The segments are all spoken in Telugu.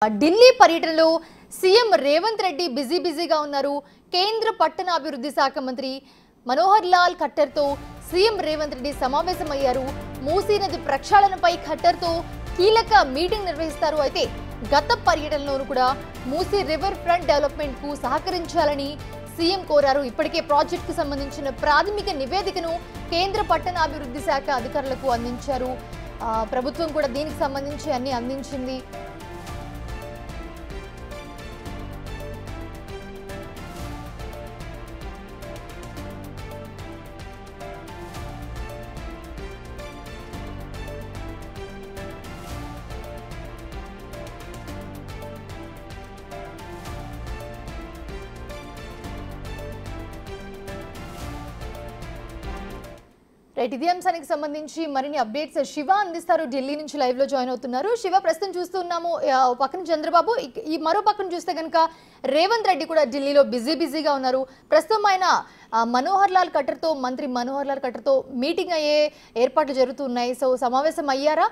ఢిల్లీ పర్యటనలో సీఎం రేవంత్ రెడ్డి బిజీగా ఉన్నారు. కేంద్ర పట్టణాభివృద్ధి శాఖ మంత్రి మనోహర్ లాల్ ఖట్టర్ తో సీఎం రేవంత్ రెడ్డి సమావేశమయ్యారు. మూసీ నది ప్రక్షాళనపై ఖట్టర్ తో కీలక మీటింగ్ నిర్వహిస్తారు. అయితే గత పర్యటనలోనూ కూడా మూసీ రివర్ ఫ్రంట్ డెవలప్మెంట్ కు సహకరించాలని సీఎం కోరారు. ఇప్పటికే ప్రాజెక్టుకు సంబంధించిన ప్రాథమిక నివేదికను కేంద్ర పట్టణాభివృద్ధి శాఖ అధికారులకు అందించారు. ప్రభుత్వం కూడా దీనికి సంబంధించి అన్ని అందించింది. రైట్, ఇదే అంశానికి సంబంధించి మరిన్ని అప్డేట్స్ శివ అందిస్తారు. ఢిల్లీ నుంచి లైవ్ లో జాయిన్ అవుతున్నారు. శివ, ప్రస్తుతం చూస్తున్నాము పక్కన చంద్రబాబు, ఈ మరో పక్కన చూస్తే కనుక రేవంత్ రెడ్డి కూడా ఢిల్లీలో బిజీగా ఉన్నారు. ప్రస్తుతం ఆయన మనోహర్ లాల్ ఖట్టర్ తో మంత్రి మనోహర్ లాల్ ఖట్టర్ తో మీటింగ్ అయ్యే ఏర్పాట్లు జరుగుతున్నాయి. సో సమావేశం అయ్యారా?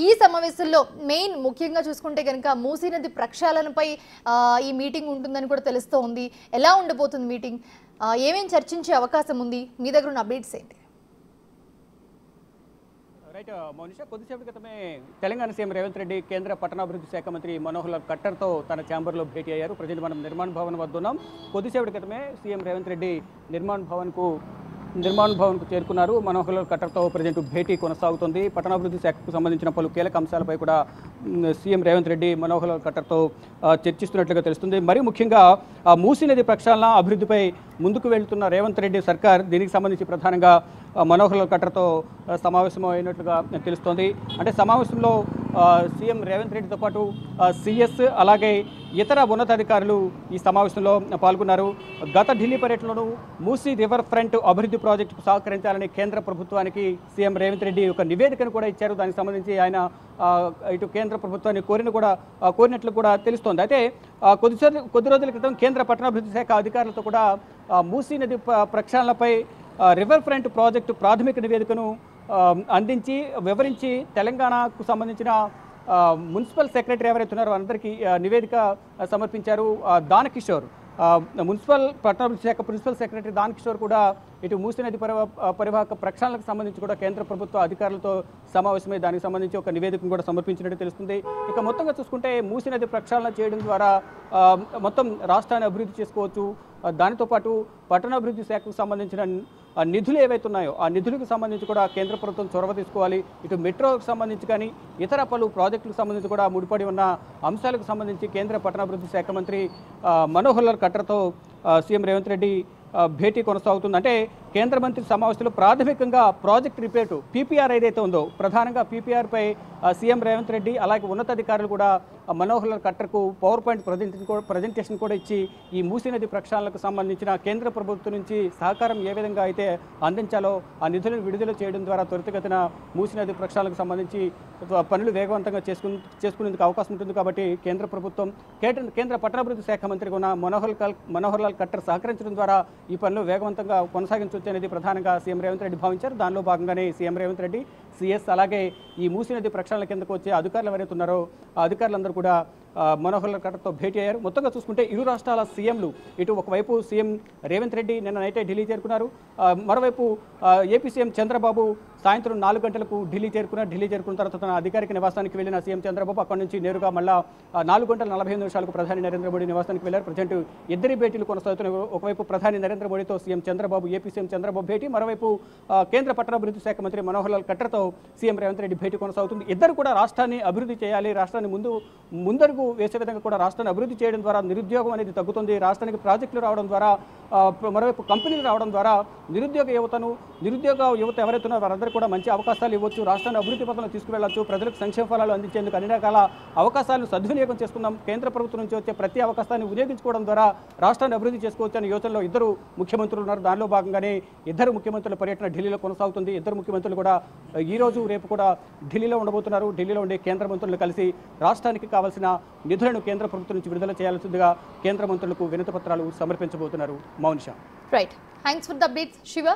ఈ సమావేశంలో మెయిన్ ముఖ్యంగా చూసుకుంటే కనుక మూసీ నది ప్రక్షాళనపై ఈ మీటింగ్ ఉంటుందని కూడా తెలుస్తోంది. ఎలా ఉండబోతుంది మీటింగ్? ఏమేం చర్చించే అవకాశం ఉంది? మీ దగ్గర ఉన్న అప్డేట్స్ ఏంటి? రైట్ మౌనిష, కొద్దిసేపటి క్రితమే తెలంగాణ సీఎం రేవంత్ రెడ్డి కేంద్ర పట్టణాభివృద్ధి శాఖ మంత్రి మనోహర్ లాల్ ఖట్టర్తో తన ఛాంబర్లో భేటీ అయ్యారు. ప్రజెంట్ మనం నిర్మాణ్ భవన్ వద్ద ఉన్నాం. కొద్దిసేపటి క్రితమే సీఎం రేవంత్ రెడ్డి నిర్మాణ్ భవన్కు చేరుకున్నారు. మనోహర్ లాల్ ఖట్టర్తో ప్రజెంట్ భేటీ కొనసాగుతుంది. పట్టణాభివృద్ధి శాఖకు సంబంధించిన పలు కీలక అంశాలపై కూడా సీఎం రేవంత్ రెడ్డి మనోహర్ లాల్ ఖట్టర్తో చర్చిస్తున్నట్లుగా తెలుస్తుంది. మరి ముఖ్యంగా మూసీ నది ప్రక్షాళన అభివృద్ధిపై ముందుకు వెళ్తున్న రేవంత్ రెడ్డి సర్కార్ దీనికి సంబంధించి ప్రధానంగా మనోహర్ లాల్ ఖట్టర్తో సమావేశం అయినట్లుగా తెలుస్తోంది. అంటే సమావేశంలో సీఎం రేవంత్ రెడ్డితో పాటు సిఎస్ అలాగే ఇతర ఉన్నతాధికారులు ఈ సమావేశంలో పాల్గొన్నారు. గత ఢిల్లీ పర్యటనలో మూసీ రివర్ ఫ్రంట్ అభివృద్ధి ప్రాజెక్టుకు సహకరించాలని కేంద్ర ప్రభుత్వానికి సీఎం రేవంత్ రెడ్డి ఒక నివేదికను కూడా ఇచ్చారు. దానికి సంబంధించి ఆయన ఇటు కేంద్ర ప్రభుత్వాన్ని కోరినట్లు కూడా తెలుస్తోంది. అయితే కొద్ది రోజుల క్రితం కేంద్ర పట్టణాభివృద్ధి శాఖ అధికారులతో కూడా మూసీ నది ప్రక్షాళనపై రివర్ ఫ్రంట్ ప్రాజెక్టు ప్రాథమిక నివేదికను అందించి వివరించి తెలంగాణకు సంబంధించిన మున్సిపల్ సెక్రటరీ ఎవరైతే ఉన్నారో అందరికీ నివేదిక సమర్పించారు. దానకిషోర్, మున్సిపల్ పట్టణాభివృద్ధి శాఖ ప్రిన్సిపల్ సెక్రటరీ దానకిషోర్ కూడా ఇటు మూసీ నది పరివాహక ప్రక్షాళనకు సంబంధించి కూడా కేంద్ర ప్రభుత్వ అధికారులతో సమావేశమై దానికి సంబంధించి ఒక నివేదికను కూడా సమర్పించినట్టు తెలుస్తుంది. ఇక మొత్తంగా చూసుకుంటే మూసీ నది ప్రక్షాళన చేయడం ద్వారా మొత్తం రాష్ట్రాన్ని అభివృద్ధి చేసుకోవచ్చు. దానితో పాటు పట్టణాభివృద్ధి శాఖకు సంబంధించిన నిధులు ఏవైతే ఉన్నాయో ఆ నిధులకు సంబంధించి కూడా కేంద్ర ప్రభుత్వం చొరవ తీసుకోవాలి. ఇటు మెట్రోకు సంబంధించి కానీ ఇతర పలు ప్రాజెక్టులకు సంబంధించి కూడా ముడిపడి ఉన్న అంశాలకు సంబంధించి కేంద్ర పట్టణాభివృద్ధి శాఖ మంత్రి మనోహర్ లాల్ ఖట్టర్తో సీఎం రేవంత్ రెడ్డి భేటీ కొనసాగుతుంది. అంటే కేంద్ర మంత్రి సమావేశంలో ప్రాథమికంగా ప్రాజెక్ట్ రిపేటు పీపీఆర్ ఏదైతే ఉందో ప్రధానంగా పీపీఆర్పై సీఎం రేవంత్ రెడ్డి అలాగే ఉన్నతాధికారులు కూడా మనోహర్ లాల్ ఖట్టర్కు పవర్ పాయింట్ ప్రజెంటేషన్ కూడా ఇచ్చి ఈ మూసీ నది ప్రక్షాళనకు సంబంధించిన కేంద్ర ప్రభుత్వం నుంచి సహకారం ఏ విధంగా అయితే అందించాలో ఆ నిధులను విడుదల చేయడం ద్వారా త్వరితగతిన మూసీ నది ప్రక్షాళనకు సంబంధించి పనులు వేగవంతంగా చేసుకునేందుకు అవకాశం ఉంటుంది. కాబట్టి కేంద్ర ప్రభుత్వం కేంద్ర పట్టణాభివృద్ధి శాఖ మంత్రి ఉన్న మనోహర్ లాల్ ఖట్టర్ సహకరించడం ద్వారా ఈ పనులు వేగవంతంగా కొనసాగించవచ్చు అనేది ప్రధానంగా సీఎం రేవంత్ రెడ్డి భావించారు. దానిలో భాగంగానే సీఎం రేవంత్ రెడ్డి, సిఎస్ అలాగే ఈ మూసీ నది ప్రక్షాళన కిందకు వచ్చే అధికారులు ఎవరైతే ఉన్నారో ఆ అధికారులందరూ కూడా మనోహర్ లాల్ ఖట్టర్తో భేటీ అయ్యారు. మొత్తంగా చూసుకుంటే ఇరు రాష్ట్రాల సీఎంలు ఇటు ఒకవైపు సీఎం రేవంత్ రెడ్డి నిన్న నైటే ఢిల్లీ చేరుకున్నారు. మరోవైపు ఏపీ సీఎం చంద్రబాబు సాయంత్రం 4 గంటలకు ఢిల్లీ చేరుకున్న తర్వాత తన అధికారిక నివాసానికి వెళ్లిన సీఎం చంద్రబాబు అక్కడి నుంచి నేరుగా మళ్ళా 4 గంటల 45 నిమిషాలకు ప్రధాని నరేంద్ర మోడీ నివాసానికి వెళ్లారు. ప్రజెంట్ ఇద్దరి భేటీలు కొనసాగుతున్నాయి. ఒకవైపు ప్రధాని నరేంద్ర మోడీతో ఏపీ సీఎం చంద్రబాబు భేటీ, మరోవైపు కేంద్ర పట్టణాభివృద్ధి శాఖ మంత్రి మనోహర్ లాల్ ఖట్టర్తో సీఎం రేవంత్ రెడ్డి భేటీ కొనసాగుతుంది. ఇద్దరు కూడా రాష్ట్రాన్ని అభివృద్ధి చేయాలి, రాష్ట్రాన్ని ముందరకు వేసే విధంగా కూడా రాష్ట్రాన్ని అభివృద్ధి చేయడం ద్వారా నిరుద్యోగం అనేది తగ్గుతుంది. రాష్ట్రానికి ప్రాజెక్టులు రావడం ద్వారా మరోవైపు కంపెనీలు రావడం ద్వారా నిరుద్యోగ యువత ఎవరైతే ఉన్నారో వారందరూ కూడా మంచి అవకాశాలు ఇవ్వచ్చు, రాష్ట్రాన్ని అభివృద్ధి పథంలో తీసుకువెళ్ళచ్చు, ప్రజలకు సంక్షేమ ఫలాలు అందించేందుకు అన్ని రకాల అవకాశాలను సద్వినియోగం చేసుకుందాం. కేంద్ర ప్రభుత్వం నుంచి వచ్చే ప్రతి అవకాశాన్ని వినియోగించుకోవడం ద్వారా రాష్ట్రాన్ని అభివృద్ధి చేసుకోవచ్చు అనే యోచనలో ఇద్దరు ముఖ్యమంత్రులు ఉన్నారు. దానిలో భాగంగానే ఇద్దరు ముఖ్యమంత్రుల పర్యటన ఢిల్లీలో కొనసాగుతుంది. ఇద్దరు ముఖ్యమంత్రులు కూడా ఈ రోజు రేపు కూడా ఢిల్లీలో ఉండబోతున్నారు. ఢిల్లీలో ఉండే కేంద్ర మంత్రులను కలిసి రాష్ట్రానికి కావాల్సిన నిధులను కేంద్ర ప్రభుత్వం నుంచి విడుదల చేయాల్సిందిగా కేంద్ర మంత్రులకు వినతి పత్రాలు సమర్పించబోతున్నారు. Mounisha. Right, thanks for the updates Shiva.